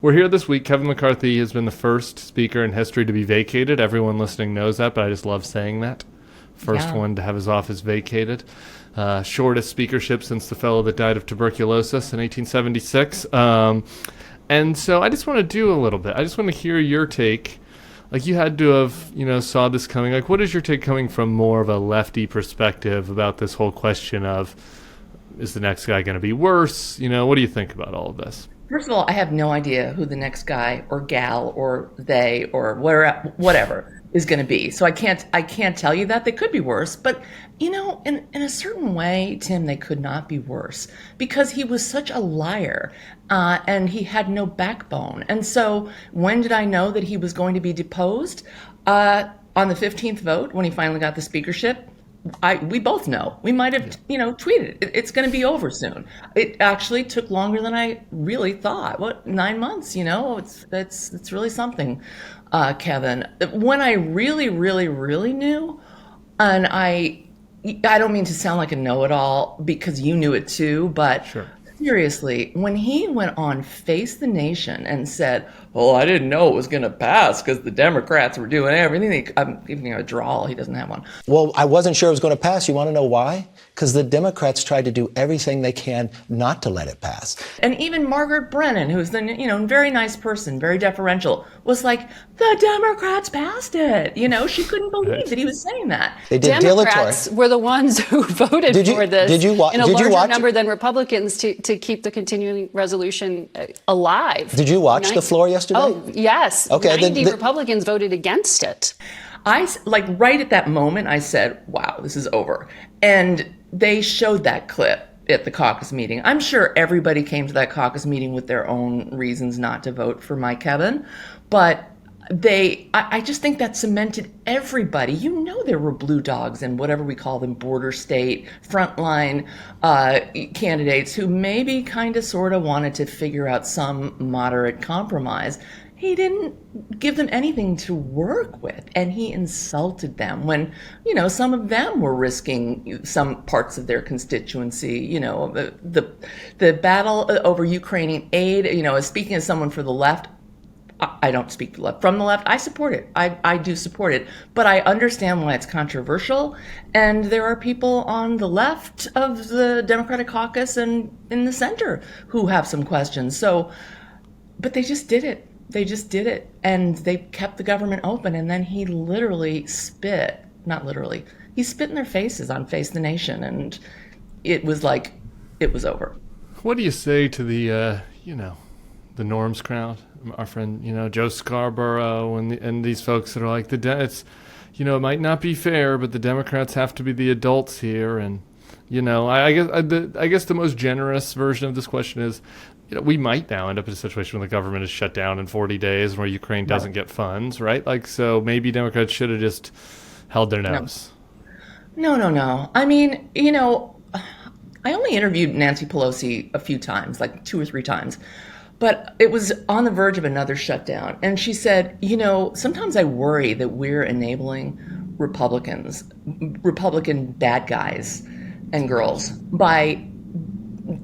We're here this week. Kevin McCarthy has been the first speaker in history to be vacated. Everyone listening knows that, but I just love saying that. First one to have his office vacated. Shortest speakership since the fellow that died of tuberculosis in 1876. And so I just want to do a little bit. I just want to hear your take. Like, you had to have, saw this coming. Like, what is your take coming from more of a lefty perspective about this whole question of, is the next guy going to be worse? What do you think about all of this? First of all, I have no idea who the next guy or gal or they or whatever is going to be. So I can't tell you that. They could be worse. But, in a certain way, Tim, they could not be worse because he was such a liar and he had no backbone. And so when did I know that he was going to be deposed? On the 15th vote, when he finally got the speakership. We both know. We might have, tweeted it's going to be over soon. It actually took longer than I really thought. 9 months? It's really something, Kevin. When I really, really, really knew, and I don't mean to sound like a know-it-all because you knew it too, but sure. Seriously, when he went on Face the Nation and said, "Oh, I didn't know it was going to pass because the Democrats were doing everything." I'm giving you a drawl. He doesn't have one. Well, I wasn't sure it was going to pass. You want to know why? Because the Democrats tried to do everything they can not to let it pass. And even Margaret Brennan, who's the very nice person, very deferential, was like, "The Democrats passed it." She couldn't believe that he was saying that. They did Democrats dilatory. were the ones who voted for this in a larger number than Republicans to keep the continuing resolution alive. Did you watch the floor yesterday? Oh, yes. Okay. 90 Republicans voted against it. Right at that moment, I said, wow, this is over. And they showed that clip at the caucus meeting. I'm sure everybody came to that caucus meeting with their own reasons not to vote for my Kevin. But I just think that cemented everybody. There were blue dogs and whatever we call them, border state, frontline candidates who maybe kind of sort of wanted to figure out some moderate compromise. He didn't give them anything to work with, and he insulted them when, some of them were risking some parts of their constituency. The battle over Ukrainian aid, speaking as someone for the left, I don't speak from the left. I support it. I do support it. But I understand why it's controversial. And there are people on the left of the Democratic caucus and in the center who have some questions. But they just did it. They just did it. And they kept the government open. And then he literally he spit in their faces on Face the Nation. And it was like, it was over. What do you say to the Norms crowd? Our friend, Joe Scarborough and these folks that are like, it might not be fair, but the Democrats have to be the adults here. And, I guess the most generous version of this question is, we might now end up in a situation where the government is shut down in 40 days where Ukraine doesn't get funds, right? So maybe Democrats should have just held their nose. No. I mean, I only interviewed Nancy Pelosi a few times, like 2 or 3 times. But it was on the verge of another shutdown. And she said, sometimes I worry that we're enabling Republican bad guys and girls by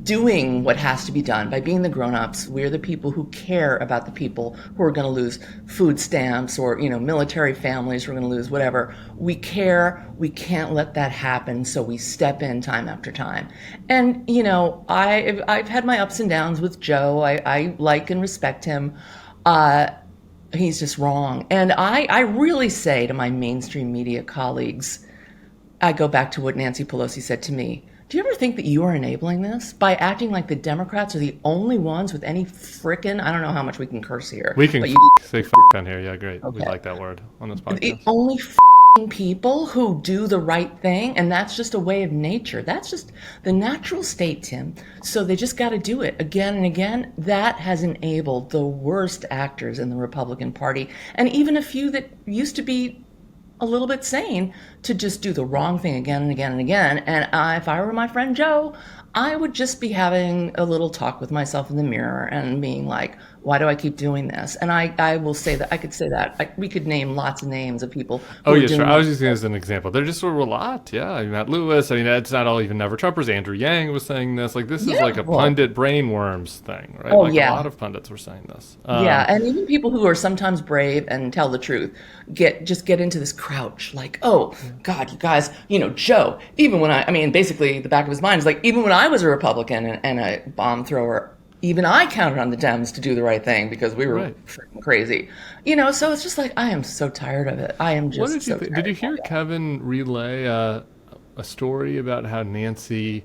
doing what has to be done, by being the grown-ups. We're the people who care about the people who are going to lose food stamps or, military families who are going to lose whatever. We care. We can't let that happen. So we step in time after time. And, I've had my ups and downs with Joe. I like and respect him. He's just wrong. And I really say to my mainstream media colleagues, I go back to what Nancy Pelosi said to me. Do you ever think that you are enabling this by acting like the Democrats are the only ones with any frickin', I don't know how much we can curse here. We can say on here. Yeah, great. Okay. We like that word on this podcast. The only people who do the right thing, and that's just a way of nature. That's just the natural state, Tim. So they just got to do it again and again. That has enabled the worst actors in the Republican Party, and even a few that used to be a little bit sane, to just do the wrong thing again and again and again. And if I were my friend Joe, I would just be having a little talk with myself in the mirror and being like, why do I keep doing this? And I will say that, I could say that. We could name lots of names of people. Oh, yeah, sure. I was using it as an example. There just were a lot. Yeah. I mean, Matt Lewis. I mean, it's not all even Never Trumpers. Andrew Yang was saying this. Like, this is like a pundit brainworms thing, right? A lot of pundits were saying this. And even people who are sometimes brave and tell the truth just get into this crouch. Like, oh, God, you guys, Joe, even when basically the back of his mind is like, even when I was a Republican and a bomb thrower, even I counted on the Dems to do the right thing because we were freaking crazy. So it's just like, I am so tired of it. I am just What did you think? Did you hear Kevin relay a story about how Nancy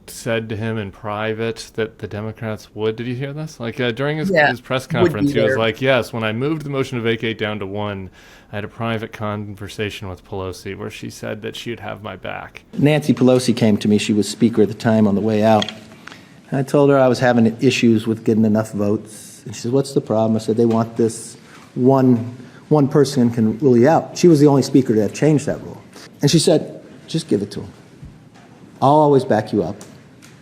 said to him in private that the Democrats would? Did you hear this? Like during his press conference, he was like, yes, when I moved the motion to vacate down to 1, I had a private conversation with Pelosi where she said that she'd have my back. Nancy Pelosi came to me. She was Speaker at the time on the way out. I told her I was having issues with getting enough votes. And she said, what's the problem? I said, they want this one person can rule you out. She was the only speaker to have changed that rule. And she said, just give it to him. I'll always back you up.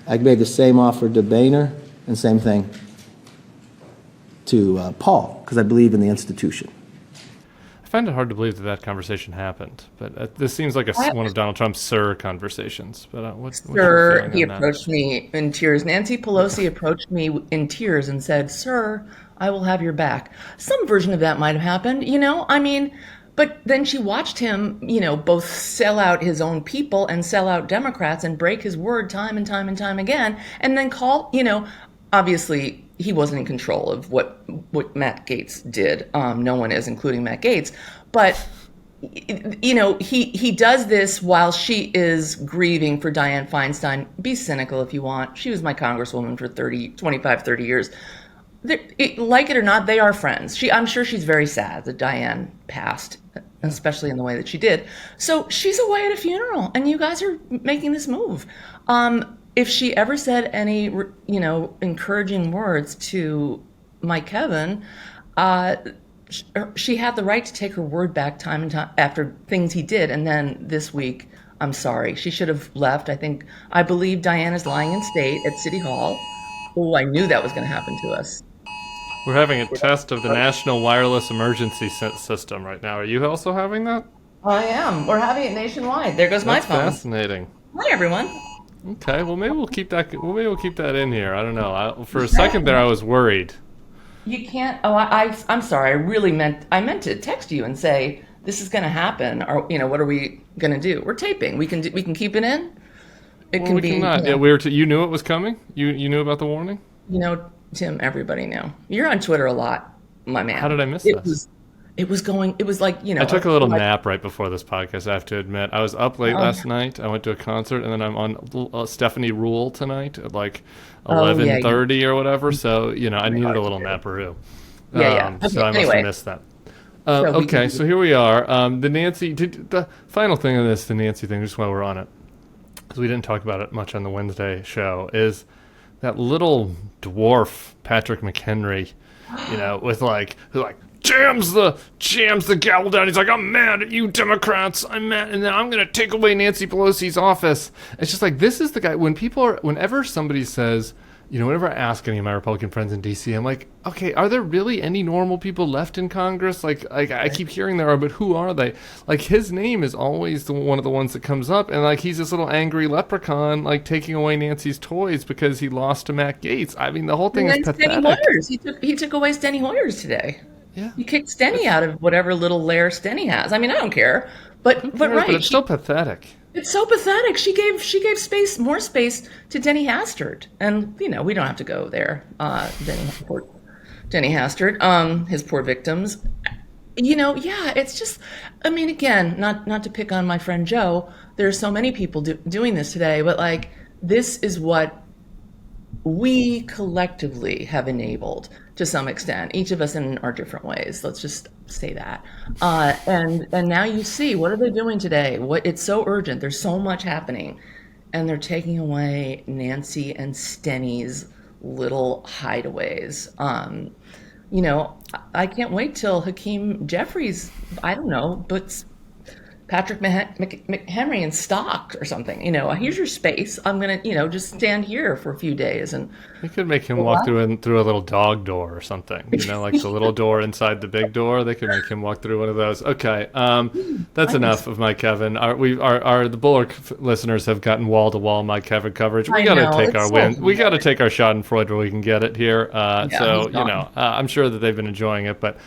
I made the same offer to Boehner and same thing to Paul, because I believe in the institution. I find it hard to believe that conversation happened, but this seems like one of Donald Trump's "sir" conversations. But what's Sir, he approached me in tears. Nancy Pelosi approached me in tears and said, "Sir, I will have your back." Some version of that might have happened, but then she watched him, both sell out his own people and sell out Democrats and break his word time and time and time again, and then call, obviously he wasn't in control of what Matt Gaetz did. No one is, including Matt Gaetz. But, he does this while she is grieving for Dianne Feinstein. Be cynical if you want. She was my congresswoman for 25, 30 years. Like it or not, they are friends. I'm sure she's very sad that Dianne passed, especially in the way that she did. So she's away at a funeral, and you guys are making this move. If she ever said any, encouraging words to Mike Kevin, she had the right to take her word back time and time after things he did. And then this week, I'm sorry, she should have left. I believe Dianne is lying in state at City Hall. Oh, I knew that was going to happen to us. We're having a test of the National Wireless Emergency System right now. Are you also having that? I am. We're having it nationwide. There goes my phone. That's fascinating. Hi, everyone. Okay, well maybe we'll keep that. We'll keep that in here. I don't know. For a second there, I was worried. You can't. Oh, I'm sorry. I meant to text you and say this is going to happen. Or what are we going to do? We're taping. We can keep it in. It can be. Cannot. Yeah, you knew it was coming. You knew about the warning. Tim. Everybody knew. You're on Twitter a lot, my man. How did I miss this? It was like, I took a little nap right before this podcast, I have to admit. I was up late last night. I went to a concert, and then I'm on Stephanie Rule tonight at like 11:30 or whatever. So, I needed a little naparoo. Okay, so I must have missed that. So here we are. The final thing on this, the Nancy thing, just while we're on it, because we didn't talk about it much on the Wednesday show, is that little dwarf Patrick McHenry, who jams the gavel down. He's like, I'm mad at you Democrats. I'm mad, and then I'm going to take away Nancy Pelosi's office. It's just like, this is the guy. Whenever somebody says, whenever I ask any of my Republican friends in D.C., I'm like, okay, are there really any normal people left in Congress? Like I keep hearing there are, but who are they? Like, his name is always one of the ones that comes up, and like he's this little angry leprechaun, like taking away Nancy's toys because he lost to Matt Gaetz. I mean, the whole thing is pathetic. Steny Hoyers. He took away Steny Hoyers today. Yeah. You kicked Steny out of whatever little lair Steny has. I mean, I don't care, but right. But it's still pathetic. It's so pathetic. She gave more space to Denny Hastert, and we don't have to go there. Denny Hastert, his poor victims. It's just. I mean, again, not to pick on my friend Joe. There are so many people doing this today, but like this is what we collectively have enabled to some extent, each of us in our different ways. Let's just say that. And now you see, what are they doing today? It's so urgent. There's so much happening. And they're taking away Nancy and Steny's little hideaways. I can't wait till Hakeem Jeffries, I don't know, but Patrick McHenry in stock or something. Here's your space. I'm gonna, just stand here for a few days. And we could make him walk through a little dog door or something. Like the little door inside the big door. They could make him walk through one of those. Okay, that's enough of Mike Kevin. The Bulwark listeners have gotten wall to wall Mike Kevin coverage. We got to take our win. We got to take our Schadenfreude where we can get it here. I'm sure that they've been enjoying it, but